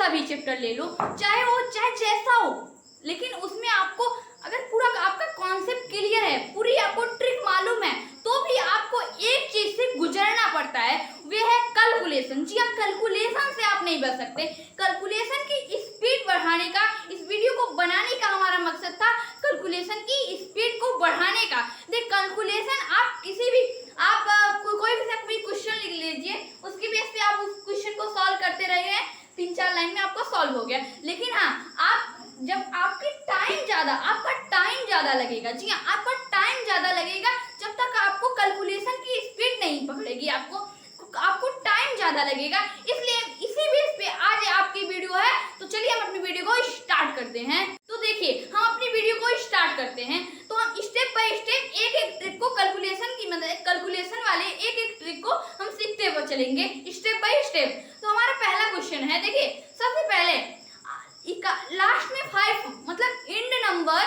सा भी चैप्टर ले लो, चाहे जैसा हो, लेकिन उसमें आपको अगर पूरा आपका कॉन्सेप्ट क्लियर है, पूरी आपको ट्रिक मालूम है, तो भी आपको एक चीज से गुजरना पड़ता है, वह है कैलकुलेशन। जी हाँ, कैलकुलेशन से आप नहीं बच सकते। कैलकुलेशन की स्पीड बढ़ाने का, इस वीडियो को बनाने का हमारा मकसद था कैलकुलेशन की स्पीड को बढ़ाने का। देख, कैलकुलेशन आप किसी भी कोई भी क्वेश्चन लिख लीजिए, उसकी बेस पे आप उस क्वेश्चन को सॉल्व करते रहे हैं, 3-4 लाइन में आपको सॉल्व हो गया। लेकिन हाँ, आप जब आपका टाइम ज्यादा लगेगा, जी हाँ, आपका टाइम ज्यादा लगेगा, जब तक आपको कैलकुलेशन की स्पीड नहीं पकड़ेगी, आपको टाइम ज्यादा लगेगा। इसलिए इसी बेस पे आज आपकी वीडियो है, तो चलिए हम अपनी वीडियो को स्टार्ट करते हैं। तो देखिए, हम अपनी वीडियो को स्टार्ट करते हैं, तो हम स्टेप बाय स्टेप एक ट्रिक को कैलकुलेशन वाले एक ट्रिक को हम सीखते हुए चलेंगे स्टेप बाय स्टेप। तो हमारा पहला क्वेश्चन है, देखिए सबसे पहले लास्ट में 5 मतलब इंड नंबर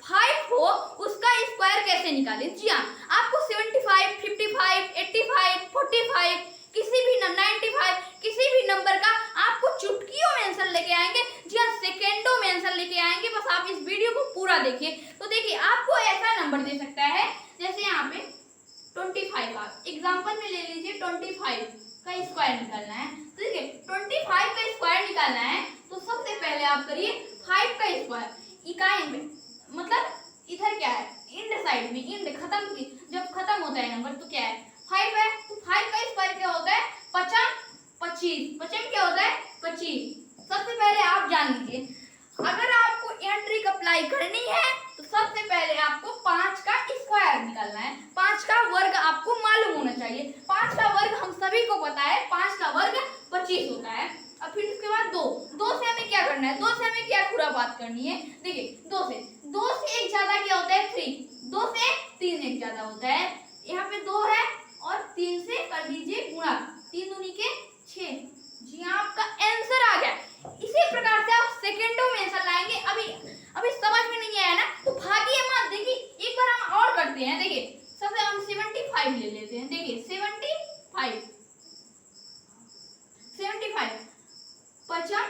5 हो, उसका स्क्वायर कैसे निकालें। जी हाँ, आपको 75, 55, 85, 45 किसी भी 95 किसी भी नंबर का आपको चुटकियों में आंसर लेके आएंगे। जी हाँ, सेकेंडों में आंसर लेके आएंगे, बस आप इस वीडियो को पूरा देखिए। तो देखिए, आपको ऐसा नंबर दे सकता है, जैसे यहाँ पे 25, आप एग्जाम्पल में ले लीजिए 25 का स्क्वायर निकालना है। तो देखिए, 25 का स्क्वायर निकालना है, तो सबसे पहले आप करिए 5 का स्क्वायर इकाई में, मतलब इधर क्या है, इंड साइड में, इंड जब खत्म होता है नंबर तो क्या है, 5 है, तो 5 का स्क्वायर क्या होता है, 25, 25 क्या होता है, 25। सबसे पहले आप जान लीजिए, अगर आपको यह ट्रिक अप्लाई करनी है तो सबसे पहले आपको 5 का स्क्वायर निकालना है। 5 का वर्ग आपको मालूम होना चाहिए, 5 का वर्ग हम सभी को पता है, 5 का वर्ग 25 होता है। अब फिर उसके बाद 2 से हमें क्या करना है, 2 से हमें क्या खुरापात करनी है। देखिए, 2 से एक ज्यादा क्या होता है, 3, 2 से 3 एक ज्यादा होता है, यहाँ पे 2 है और 3 से कर दीजिए गुणा, 3 दूनी के 6। जी हाँ, आपका आंसर आ गया। इसी प्रकार से आप सेकेंडों में आंसर लाएंगे। अभी समझ में नहीं आया ना, तो भागिए मत, देखिए एक बार हम और करते हैं। देखिए, सबसे हम 75 ले लेते हैं। देखिए 75 50,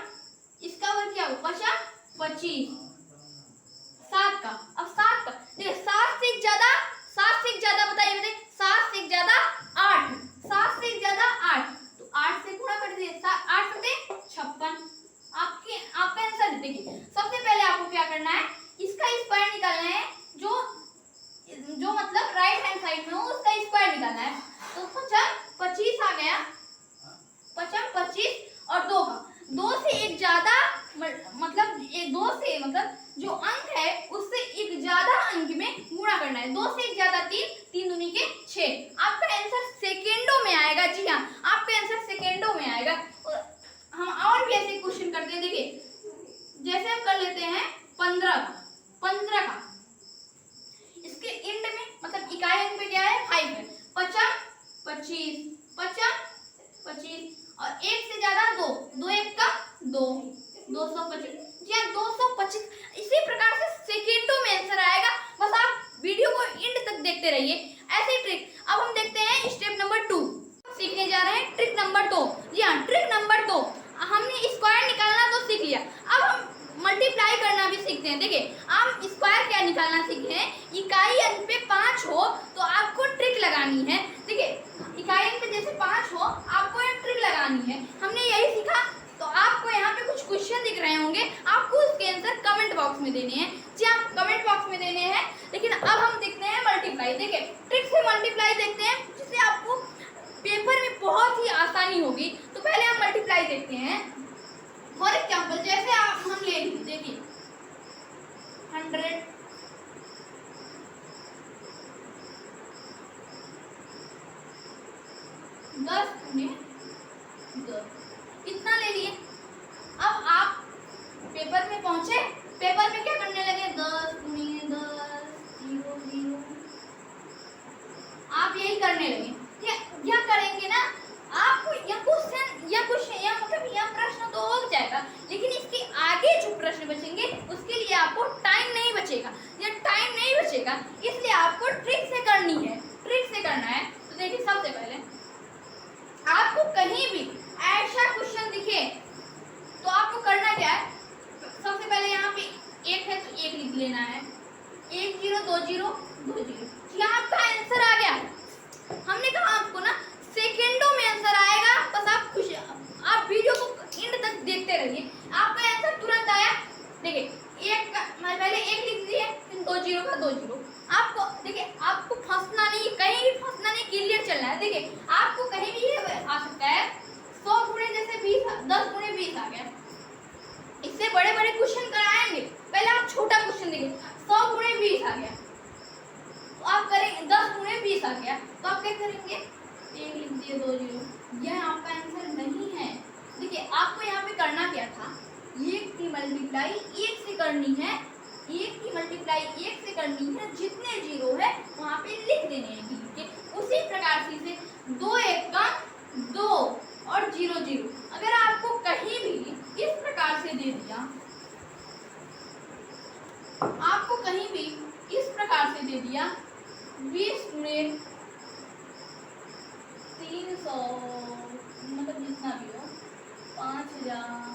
इसका वर्ग क्या होगा, 25, 7 का, अब 7 का देखिए, 7 से एक ज्यादा बताइए, 7 से एक ज्यादा 8, 7 से एक ज्यादा 8, तो 8 से गुणा कर दीजिए, 8 सते 56। आपका आंसर देखिए, सबसे पहले आपको क्या करना है, इसका स्क्वायर निकालना है, जो मतलब राइट हैंड साइड में हो उसका स्क्वायर निकालना है। तो 25 आ गया, 25 और 2 का, 2 से एक ज्यादा मतलब जो अंक है उससे एक ज्यादा अंक में गुणा करना है। 2 से एक ज्यादा 3, 3 दूनी के 6। आपका आंसर सेकेंडों में आएगा। जी हाँ, आपका आंसर सेकेंडों में आएगा। हम और भी ऐसे क्वेश्चन करते हैं। देखिए, जैसे हम कर लेते हैं 15 का, इसके इंड में मतलब इकाई अंक पे क्या है, 5 है, 50, 25 और 1 से ज्यादा 2, 2 1 का 2, 225। जी हाँ, 225। इसी प्रकार से सेकेंडों में आंसर आएगा, बस आप वीडियो को एंड तक देखते रहिए। ऐसी ट्रिक अब हम देखते हैं स्टेप नंबर 2 सीखने जा रहे हैं, ट्रिक नंबर 2। जी हाँ, ट्रिक नंबर 2, हमने स्क्वायर निकालना तो सीख लिया, अब हम मल्टीप्लाई करना भी सीखते हैं। देखिए, हम स्क्वायर क्या निकालना सीखे हैं, इकाई अंक पे 5 हो तो आपको ट्रिक लगानी है। देखिए, इकाई अंक पे जैसे 5 हो, आपको एक ट्रिक लगानी है, हमने यही सीखा। तो आपको यहाँ पे कुछ क्वेश्चन दिख रहे होंगे, आपको उसके आंसर कमेंट बॉक्स में देने हैं। जी हाँ, कमेंट बॉक्स में देने हैं। लेकिन अब हम देखते हैं मल्टीप्लाई। देखिए, ट्रिक से मल्टीप्लाई देखते हैं, जिससे आपको पेपर में बहुत ही आसानी होगी। तो पहले हम मल्टीप्लाई देखते हैं। फॉर एग्जाम्पल, जैसे हम ले लीजिए, देखिए 100 10 गुणे 10 इतना ले लिए। अब आप पेपर में पहुंचे, पेपर में क्या करने लगे, 10 गुणे 10 0 0, आप यही करने लगे। यह करेंगे ना, आपको यह प्रश्न तो हो जाएगा, लेकिन इसके आगे जो प्रश्न बचेंगे उसके लिए आपको टाइम नहीं बचेगा। यह टाइम नहीं बचेगा, इसलिए आपको ट्रिक से करनी है, ट्रिक से करना है। तो देखिए, सबसे पहले आपको कहीं भी ऐसा क्वेश्चन दिखे तो आपको देखिए 100 गुणे 20 आ गया, तो आप करेंगे 10 गुणे 20 आ गया, तो आप क्या करेंगे, एक लिख दिए 2 जीरो। यह आपका आंसर नहीं है। देखिए आपको यहाँ पे करना क्या था, 1 की मल्टीप्लाई 1 से करनी है, 1 की मल्टीप्लाई 1 से करनी है, जितने जीरो है वहाँ पे लिख देने हैं, ठीक है। उसी प्रकार से 2 1 का 2 और 0 0, अगर आपको कहीं भी इस प्रकार से दे दिया, आपको कहीं भी इस प्रकार से दे दिया 20 गुणे 300, मतलब जितना भी हो 5000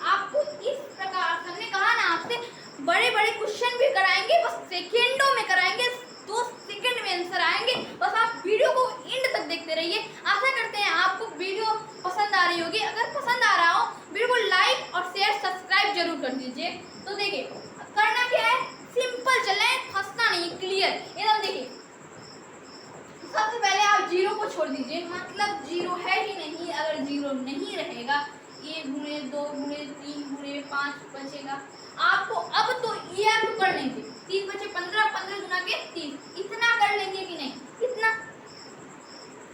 आपको इस प्रकार, हमने कहा ना आपसे बड़े बड़े क्वेश्चन भी कराएंगे, बस सेकेंडों में कराएंगे, 2 सेकंड में आंसर आएंगे। बस आप वीडियो को एंड तक देखते रहिए। आशा करते हैं आपको वीडियो पसंद आ रही होगी। अगर पसंद आ रहा हो वीडियो को लाइक और शेयर सब्सक्राइब जरूर कर दीजिए। तो देखिए करना क्या है, सिंपल चलना है, फंसना नहीं, क्लियर एकदम। देखिए सबसे पहले आप जीरो को छोड़ दीजिए, मतलब जीरो है ही नहीं। अगर जीरो नहीं रहेगा, 1 गुणे 2 गुणे 3 गुणे 5 बचेगा आपको। अब तो ये तो कर लेंगे, 3 बचे 15, 15 गुना के 30, इतना कर लेंगे कि नहीं, इतना।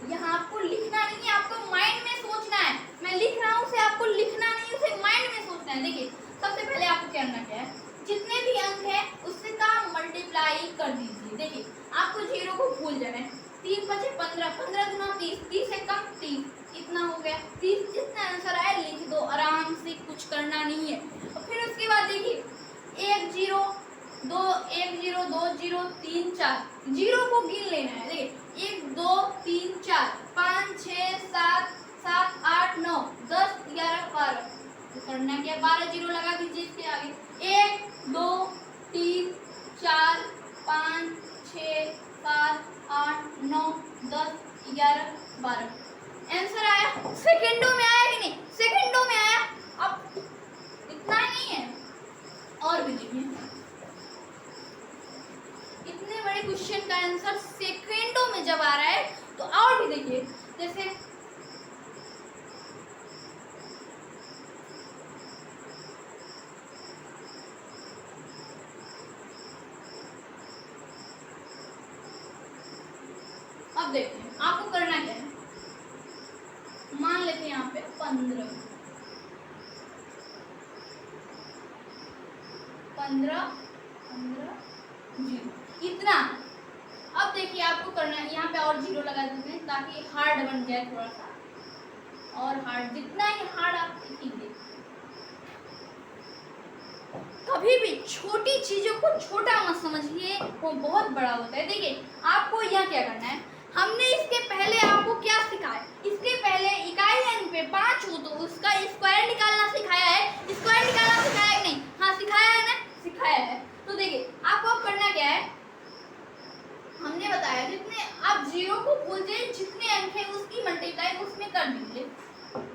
यहाँ आपको लिखना नहीं है, आपको माइंड में सोचना है। मैं लिख रहा हूँ उसे आपको लिखना नहीं, उसे माइंड में सोचना है। देखिए सबसे पहले आपको करना क्या है, जितने भी अंक है उससे का मल्टीप्लाई कर दीजिए। देखिए आपको जीरो को भूल जाना है, 3 बचे 15, 15 गुना 30, 30 से कम 30, इतना हो गया 30। जितना आंसर आया लिख दो आराम से, कुछ करना नहीं है। और फिर उसके बाद देखिए 1 0 2 1 0 2 0 3 4, जीरो को गिन लेना है। देखिए 1 2 3 4 5 6 7 7 8 9 10 11 12, तो करना क्या, 12 जीरो लगा दीजिए इसके आगे। 1 2 3 4 5 6 7 8 9 10 11 12, आंसर आया। सेकंडों में आया कि नहीं, सेकंडों में आया। अब इतना नहीं है, और भी देखिए इतने बड़े क्वेश्चन का आंसर सेकंडों में जब आ रहा है, तो और भी देखिए, जैसे अब देखते हैं आपको करना क्या है। मान लेते हैं यहाँ पे 15 15 15 जीरो, इतना। अब देखिए आपको करना है, यहाँ पे और जीरो लगा देते हैं ताकि हार्ड बन जाए थोड़ा सा, और हार्ड, जितना ही हार्ड आप लिखेंगे। कभी भी छोटी चीजों को छोटा मत समझिए, वो बहुत बड़ा होता है। देखिए आपको यहाँ क्या करना है, हमने इसके पहले आपको क्या सिखाया, इसके पहले इकाई अंक पे 5 हो तो उसका स्क्वायर निकालना सिखाया है। स्क्वायर निकालना सिखाया है नहीं, हाँ सिखाया है ना, सिखाया है। तो देखिए आपको अब करना क्या है, हमने बताया जितने आप जीरो को भूल जाइए, जितने अंक है उसकी मल्टीप्लाई उसमें कर दीजिए।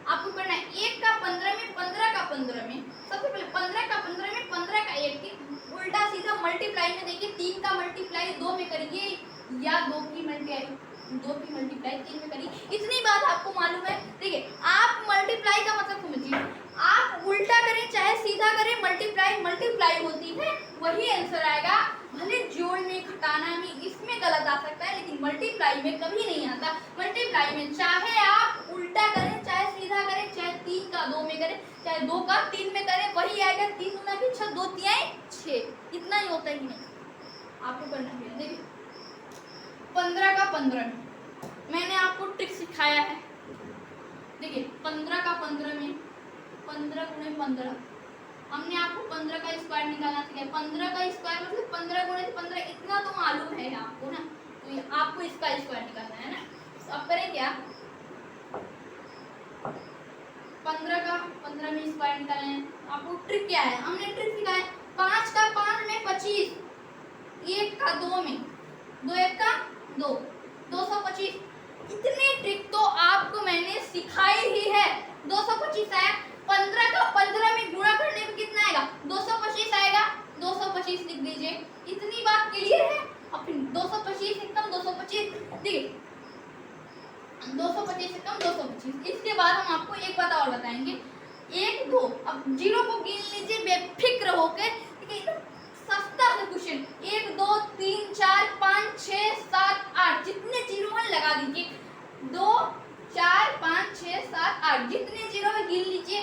आपको करना है 1 का 15 में, 15 का 15 में, सबसे पहले 15 का 15 में, 15 का 1 की उल्टा सीधा मल्टीप्लाई में। देखिए 3 का मल्टीप्लाई 2 में करिए, या 2 की मल्टीप्लाई 3 में करिए। इतनी बात आपको मालूम है। देखिए आप मल्टीप्लाई का मतलब समझिए, आप उल्टा करें चाहे सीधा करें, मल्टीप्लाई मल्टीप्लाई होती है, वही आंसर आएगा। भले जोड़ने घटाना में इसमें गलत आ सकता है, लेकिन मल्टीप्लाई में कभी नहीं आता। मल्टीप्लाई में चाहे आप उल्टा करें चाहे सीधा करें, चाहे 3 का 2 में करें चाहे 2 का 3 में करें, वही आएगा। 3 गुना के 6, 2 तिहाई 6, इतना ही होता है कि नहीं। आपको करना है, देखिए 15 का 15 में मैंने आपको ट्रिक सिखाया है। देखिए 15 का 15 में 15 गुणे 15, हमने आपको 15 का स्क्वायर निकालना सिखाया। 15 का स्क्वायर मतलब 15 गुणे 15, इतना तो मालूम है आपको ना, तो आपको इसका स्क्वायर निकालना है ना। तो अब करें क्या, 15 का 15 में स्क्वायर निकालना है। आपको ट्रिक क्या है, हमने ट्रिक सिखाया है। 5 का 5 में 25, 1 का 2 में, 2 1 का 2, 225। इतनी ट्रिक तो आपको मैंने सिखाई ही है। 225 आया, 15 का 15 में गुणा करने में कितना आएगा, 225 आएगा। 225 लिख दीजिए, इतनी बात क्लियर है। अब फिर 225 एकदम 225। देखिए 225 से कम 225। इसके बाद हम आपको एक बात और बताएंगे, 1 2, अब जीरो को गिन लीजिए बेफिक्र होकर, ठीक है, एकदम सस्ता सा क्वेश्चन। 1 2 3 4 5 6 7 8, जितने जीरो हैं लगा दीजिए, 2 4 5 6 7 8, जितने जीरो है गिन लीजिए।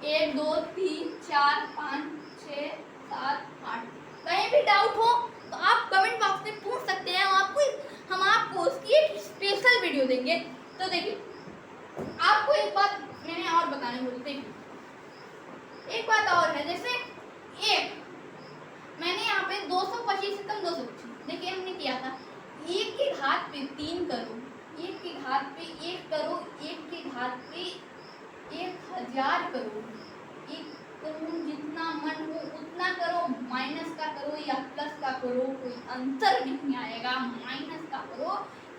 1 2 3 4 5 6 7 8। कहीं भी डाउट हो तो आप कमेंट बॉक्स में पूछ सकते हैं, हम आपको उसकी एक स्पेशल वीडियो देंगे। तो देखिए, आपको एक बात मैंने और बताने बोली थी, एक बात और है, जैसे एक मैंने यहाँ पे 225 से कम 225, देखिए हमने किया था 1 के घात पे 3 करो, 1 के घात पे 1 करो, 1 के घात पे 1000 करो, 1 करो, जितना मन हो उतना करो, माइनस का करो या प्लस का करो, कोई अंतर नहीं आएगा, माइनस का करो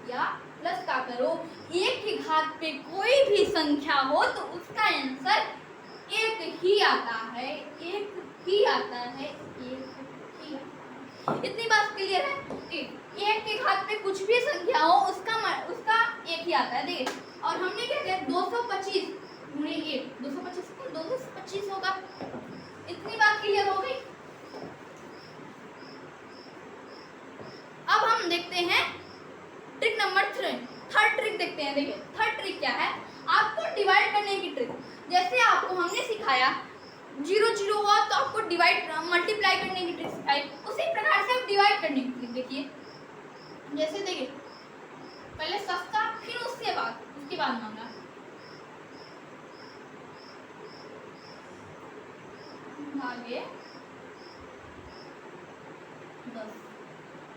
या प्लस का करो। 1 के घात पे कोई भी संख्या हो तो उसका आंसर 1 ही आता है, 1 ही आता है, 1 ही आता है। इतनी बात क्लियर है? 1 के घात पे कुछ भी संख्या हो उसका 1 ही आता है। देखिए, और हमने क्या किया, 225 गुणे 1, 225 को 225 होगा। इतनी बात क्लियर हो गई। अब हम देखते हैं ट्रिक नंबर 3, थर्ड ट्रिक देखते हैं। देखिए थर्ड ट्रिक क्या है, आपको डिवाइड करने की ट्रिक। जैसे आपको हमने सिखाया 0 0 हुआ तो आपको डिवाइड मल्टीप्लाई करने की ट्रिक सिखाई, उसी प्रकार से आप डिवाइड करने की ट्रिक देखिए। जैसे देखिए, पहले सस्ता, फिर उसके बाद मांगा, भागे 10,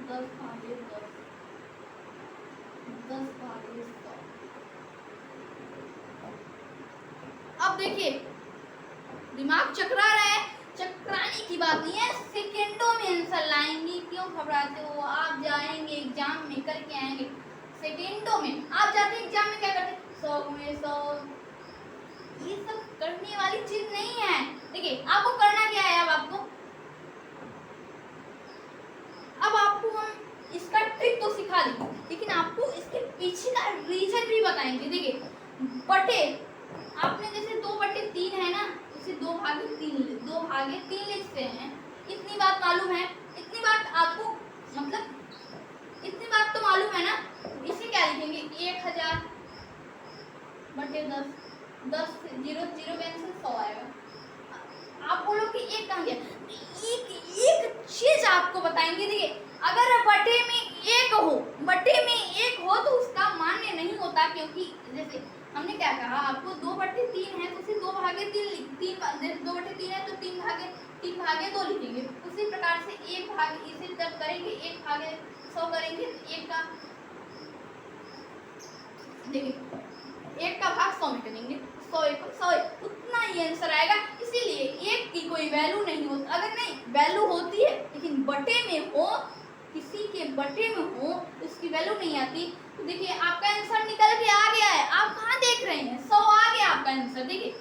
10 भागे 10, 10 भागे 100। अब देखिए दिमाग चकरा रहा है, चकराने की बात नहीं है, सेकेंडों में आंसर लाएंगे, क्यों घबराते हो? आप जाएंगे एग्जाम में करके आएंगे सेकेंडों में। आप जाते एग्जाम में क्या करते, 100 में 100, ये सब करने वाली चीज नहीं है। देखिए आपको करना क्या है, अब आपको हम इसका ट्रिक तो सिखा देंगे, लेकिन आपको इसके पीछे का रीजन भी बताएंगे। देखिए बटे, आपने जैसे 2/3 है ना, उसे 2/3 लिखते हैं, इतनी बात मालूम है, इतनी बात आपको मतलब इतनी बात तो मालूम है ना। इसे क्या लिखेंगे, 1000 बटे 10, 10 0 0 कैंसिल, 100 आएगा। आप बोलो कि एक कहाँ गया, एक चीज आपको बताएंगे। देखिए अगर बटे में 1 हो तो उसका मान्य नहीं होता, क्योंकि जैसे हमने क्या कहा, आपको 2/3 है तो उसे 2/3 2/3 है तो 3/2 लिखेंगे। उसी प्रकार से 1 भाग, इसे जब करेंगे 1/100 करेंगे, 1 का देखिए 1 का भाग 100 में करेंगे, 100 उतना ही आंसर आएगा। इसीलिए 1 की कोई वैल्यू नहीं होती, अगर नहीं वैल्यू होती है लेकिन बटे में हो, किसी के बटे में हो उसकी वैल्यू नहीं आती। तो देखिए आपका आंसर निकल के आ गया है, आप कहाँ देख रहे हैं, 100 आ गया आपका आंसर। देखिए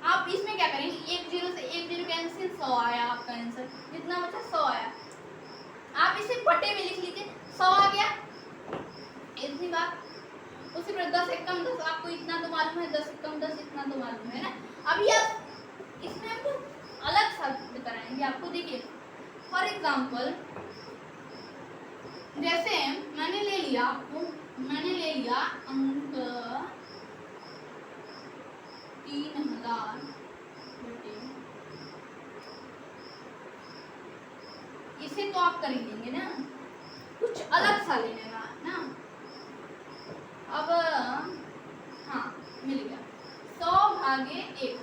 आप इसमें क्या करेंगे, 1 0 से 1 0 कैंसिल, 100 आया आपका आंसर, जितना बचा 100 आया। आप इसे बटे में लिख लीजिए, 100 आ गया, इतनी बात। उसी पर 10 एक कम 10, आपको इतना तो मालूम है, 10 एक कम 10 इतना तो मालूम है ना। अभी आप इसमें हमको अलग सा कराएंगे आपको। देखिए फॉर एग्जाम्पल, जैसे मैंने ले लिया अंक 3000 बटे, इसे तो आप कर ही लेंगे ना, कुछ अलग सा लेने का ना। अब हाँ मिल गया, 100/1000,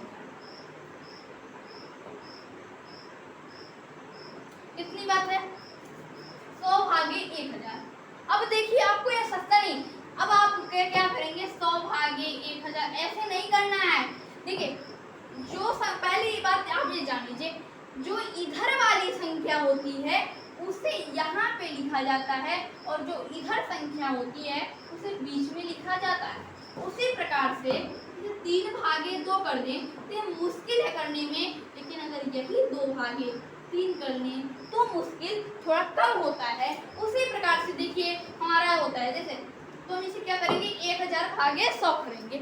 कितनी बात है, 100/1000। अब देखिए आपको यह सस्ता नहीं, अब आप क्या करेंगे, 100/1000 ऐसे नहीं करना है। देखिए जो पहली बात आप ये जान लीजिए, जो इधर वाली संख्या होती है उसे यहाँ पे लिखा जाता है, और जो इधर संख्या होती है उसे बीच में लिखा जाता है। उसी प्रकार से 3/2 कर दें तो ये मुश्किल है करने में, लेकिन अगर यही 2/3 कर लें तो मुश्किल थोड़ा कम होता है। उसी प्रकार से देखिए हमारा होता है, जैसे तो हम इसे क्या करेंगे, 1000 भागे 100 करेंगे।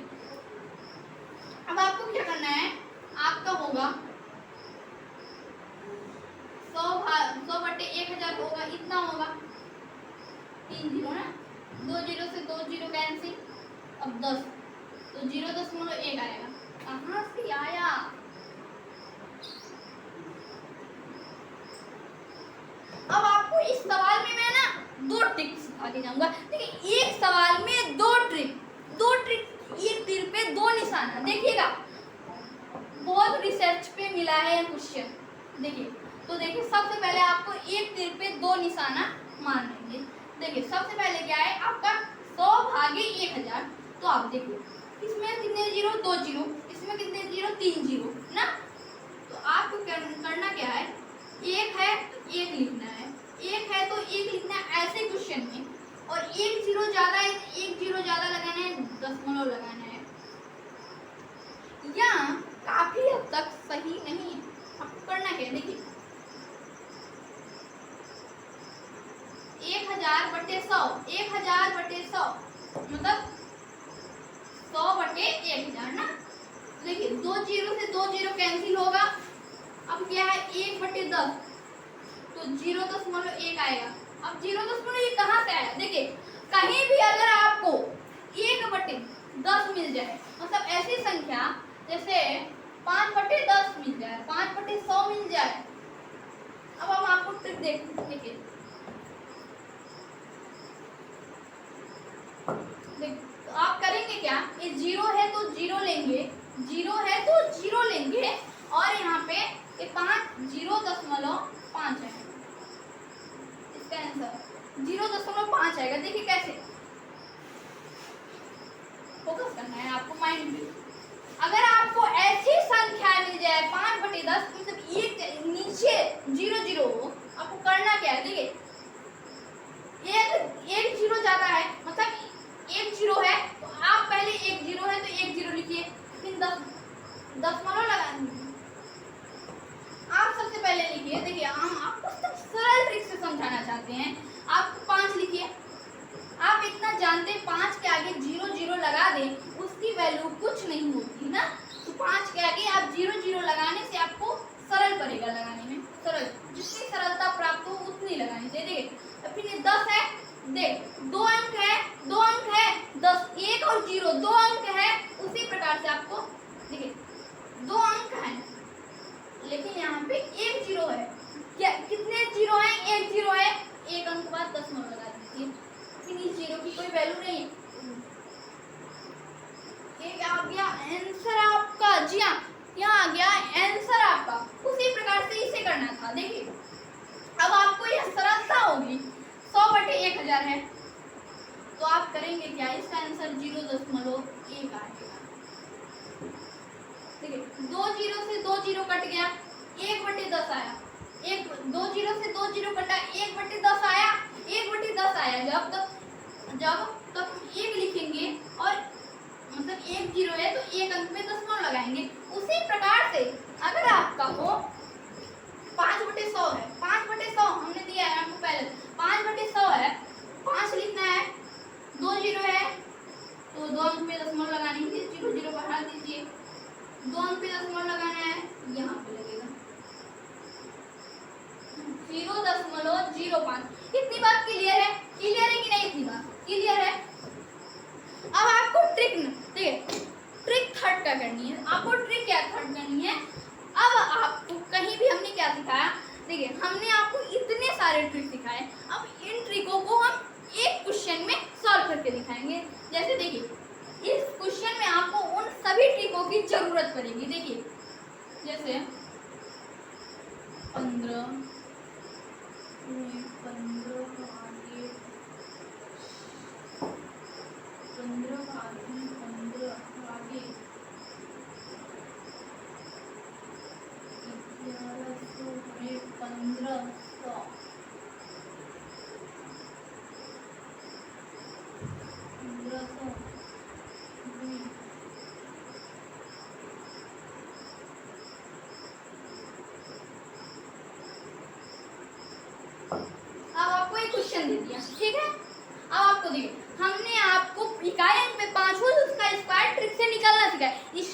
अब आपको क्या करना है, आपका होगा 100 बटे 1000 होगा, इतना होगा 3 जीरो ना, 2 जीरो से 2 जीरो कैंसिल, अब 10 तो 0.1 आएगा। कहाँ से आया? अब आपको इस सवाल में मैं ना 2 ट्रिक सिखा के जाऊंगा। देखिए एक सवाल में 2 ट्रिक, एक तीर पे 2 निशाना। देखिएगा बहुत रिसर्च पे मिला है क्वेश्चन। देखिए तो देखिए सबसे पहले आपको एक तीर पे 2 निशाना मान लेंगे। देखिए सबसे पहले क्या है आपका 100 भागे 1000, तो आप देखो इसमें कितने जीरो, 2 जीरो, इसमें कितने जीरो, 3 जीरो ना। तो आपको करना क्या है, एक है तो एक लिखना है, एक है तो एक लिखना है ऐसे क्वेश्चन में, और एक जीरो ज्यादा है तो एक जीरो ज्यादा लगाना है, दशमलव लगाना है। या काफी हद तक सही नहीं है, आपको करना क्या है, देखिए 1000 बटे 100, 1000 बटे 100 मतलब 100 बटे 1000 ना। देखिए 2 जीरो से 2 जीरो कैंसिल होगा, अब क्या है 1 बटे 10, तो 0.1 आएगा। अब 0.1 कहाँ से आया, देखिए कहीं भी अगर आपको 1 बटे 10 मिल जाए, मतलब ऐसी संख्या जैसे 5 बटे 10 मिल जाए, 5 बटे 100 मिल जाए। अब हम आपको ट्रिक देखिए तो आप करेंगे क्या, ये 0 है तो 0 लेंगे, 0 है तो 0 लेंगे, और यहाँ पे ये 0.5 है, इसका आंसर 0.5 आएगा। देखिए कैसे फोकस करना है आपको माइंड में। अगर आपको ऐसी संख्या मिल जाए 5 बटे 10 मतलब एक नीचे 0 0, आपको करना क्या है, देखिए एक जीरो ज्यादा है, मतलब एक जीरो है तो आप पहले एक जीरो है तो एक जीरो लिखिए, फिर दशमलव लगाएंगे। आप सबसे पहले लिखिए, देखिए हम आपको सब सरल ट्रिक से समझाना चाहते हैं। आप 5 लिखिए, आप इतना जानते हैं 5 के आगे 0 0 लगा दें उसकी वैल्यू कुछ नहीं होती ना, तो 5 के आगे आप 0 0 लगाने से आपको सरल पड़ेगा, लगाने में सरल, जितनी सरलता प्राप्त हो उतनी लगानी चाहिए। देखिए फिर 10 है, देख 2 अंक है, 2 अंक है, 10 1 और 0 2 अंक है, उसी प्रकार से आपको देखिए 2 अंक है लेकिन यहाँ पे 1 जीरो है, क्या कितने जीरो है, 1 जीरो है, 1 अंक बाद दशमलव लगा दीजिए, फिर इस जीरो की कोई वैल्यू नहीं है। ये आ गया आंसर आपका, जी हाँ यहाँ आ गया आंसर आपका। उसी प्रकार से इसे करना था। देखिए अब आपको यह सरलता होगी, 100 बटे 1000 है तो आप करेंगे क्या, इसका आंसर 0.1 आएगा। देखिए 2 जीरो से 2 जीरो कट गया, 1 बटे 10 आया, 2 जीरो से 2 जीरो कटा, 1 बटे 10 आया, 1 बटे 10 आया। जब तक 1 लिखेंगे और मतलब 1 जीरो है तो 1 अंक में दशमलव लगाएंगे। उसी प्रकार से अगर आपका हो 5 बटे 100 है, 5 बटे 100 हमने दिया है आपको पहले, 5 बटे 100 है, 5 लिखना है, 2 जीरो है तो 2 अंक में दशमलव लगानी है, 0 0 बढ़ा दीजिए, 2 अंक पे दशमलव लगाना है, यहाँ पे लगेगा 0.05। इतनी बात क्लियर है, क्लियर है कि नहीं, इतनी बात क्लियर है। अब आपको ट्रिक देखिए ट्रिक थर्ड क्या करनी है, आपको ट्रिक क्या थर्ड करनी है। अब आपको कहीं भी हमने क्या सिखाया, देखिए हमने आपको इतने सारे ट्रिक सिखाए, अब इन ट्रिकों को हम एक क्वेश्चन में सॉल्व करके दिखाएंगे। जैसे देखिए इस क्वेश्चन में आपको उन सभी ट्रिकों की जरूरत पड़ेगी। देखिए जैसे 15 आगे 15 आगे 1100 अब आपको एक क्वेश्चन दे दिया, ठीक है। अब आपको देखिए हमने आप इकाई अंक पे 5 हो तो उसका स्क्वायर ट्रिक से निकालना सिखाया। इस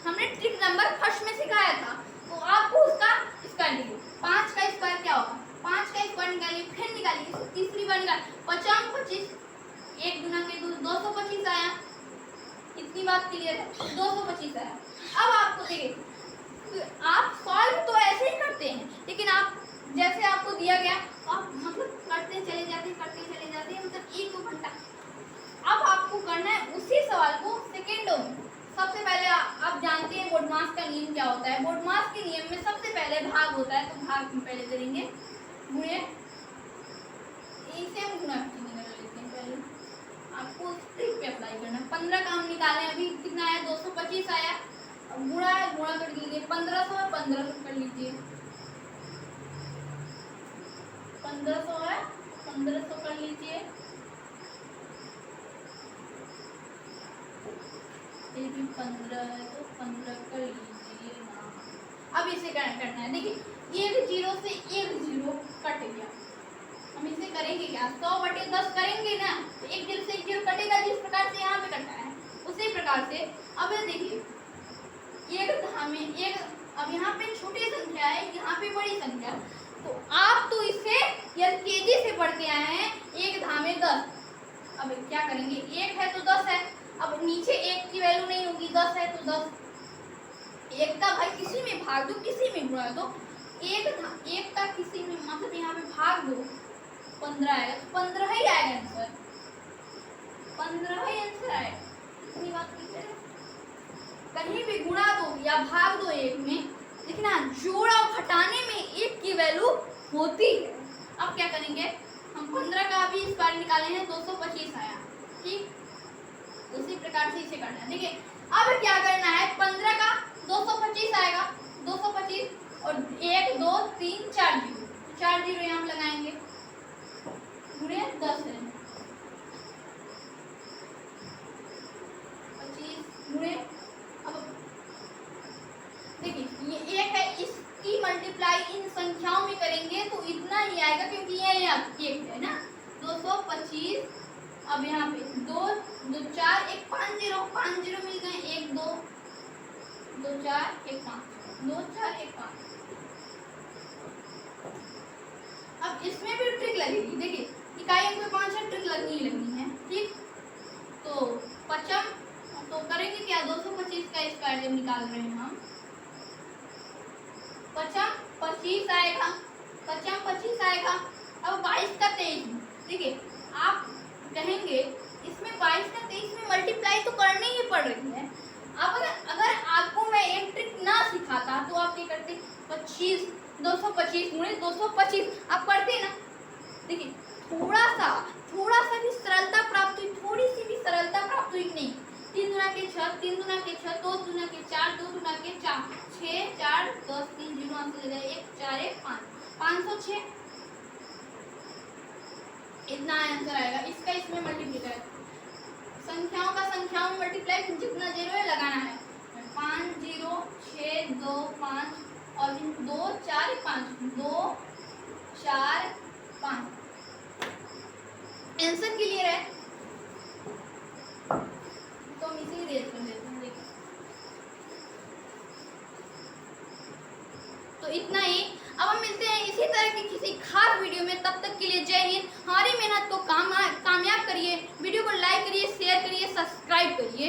हमने ट्रिक नंबर फर्स्ट में सिखाया था, तो आपको उसका स्क्वायर निकालिए। 5 का स्क्वायर क्या होगा, 5 का स्क्वायर निकालिए, फिर निकालिए, तीसरी बार निकालिए। 55 25, 1 गुना के 225 आया। इतनी बात क्लियर है, 225 आया। अब आपको देखिए, आप सॉल्व तो ऐसे ही करते हैं, लेकिन आप जैसे आपको दिया गया आप मतलब करते चले जाते हैं मतलब 1-2 घंटा। अब आपको करना है उसी सवाल को सेकेंडों में। सबसे पहले आप जानते हैं बोडमास का नियम क्या होता है। बोडमास के नियम में सबसे पहले भाग होता है, तो भाग में पहले करेंगे गुणे, इसे हम गुणा कर लेते हैं। पहले आपको ट्रिक पे अप्लाई करना है। 15 का हम निकालें, अभी कितना आया, 225 आया। अब गुणा कर लीजिए, 1500 है, 1500 कर लीजिए, 1500 है, 1500 कर लीजिए। ये भी 15 है तो 15 कर लीजिए ना। अब इसे करना है, देखिए एक जीरो से एक जीरो कट गया। हम इसे करेंगे क्या, 100/10 करेंगे ना, तो एक जीरो से एक जीरो कटेगा, जिस प्रकार से यहाँ पे कटा है उसी प्रकार से। अब देखिए एक धामे एक, अब यहाँ पे छोटी संख्या है, यहाँ पे बड़ी संख्या, तो आप तो इसे तेजी से बढ़ते आए हैं, एक धामे 10। अब क्या करेंगे, एक है तो 10 है, अब नीचे एक की वैल्यू नहीं होगी, 10 है तो 10, एक का भाई किसी में भाग दो, किसी में गुणा दो, एक का किसी में मतलब यहाँ पे भाग दो, 15 आएगा, तो 15 ही आएगा आंसर, 15 ही आंसर आएगा। इतनी बात क्लियर है। कहीं भी गुणा दो या भाग दो एक में, लेकिन हाँ जोड़ और घटाने में एक की वैल्यू होती है। अब क्या करेंगे, हम 15 का अभी इस बार निकाले हैं, 225 आया, ठीक, उसी प्रकार से इसे करना है। देखिए अब क्या करना है, 15 का 225 आएगा, 225 और 1 2 3 4 जीरो, 4 जीरो यहाँ लगाएंगे, गुणे 10 है, 25 गुणे, अब देखिए ये एक है, इसकी मल्टीप्लाई इन संख्याओं में करेंगे तो इतना ही आएगा, क्योंकि ये एक है ना, 225। अब यहाँ पे 2 2 4 1 5 जीरो, 5 जीरो मिल गए, 1 2 2 4 1 5 2 4 1 5। अब इसमें भी ट्रिक लगेगी, देखिए इकाई अंक में 5 है, ट्रिक लगनी है, ठीक। तो 55 तो करेंगे क्या, 225 का स्क्वायर जब निकाल रहे हैं हम, 25 आएगा, 25 आएगा। अब 22 का 23, देखिए आप कहेंगे इसमें 22 का 23 में मल्टीप्लाई तो करनी ही पड़ रही है। अब अगर आपको मैं एक ट्रिक ना सिखाता तो आप क्या करते, 25 225 गुणे 225 आप करते ना। देखिए थोड़ा सा भी सरलता प्राप्त हुई, थोड़ी सी भी सरलता प्राप्त हुई नहीं। 3 गुना के 6, 3 गुना के 6, 2 गुना के 4, 2 गुना के 4, 6 4 10 3 जीरो आंसर ले जाए, 1 4 1 5, 506 इतना आंसर आएगा। इसका इसमें मल्टीप्लाई, संख्याओं का संख्याओं में मल्टीप्लाई, जितना जीरो है लगाना है, 5 0 6 2 5 और 2 4 5 2 4 5। आंसर क्लियर है, तो हम इसे रेज कर लेते हैं। देखिए तो इतना ही। अब हम मिलते हैं इसी तरह की किसी खास वीडियो में, तब तक के लिए जय हिंद। हमारी मेहनत को कामयाब करिए, वीडियो को लाइक करिए, शेयर करिए, सब्सक्राइब करिए।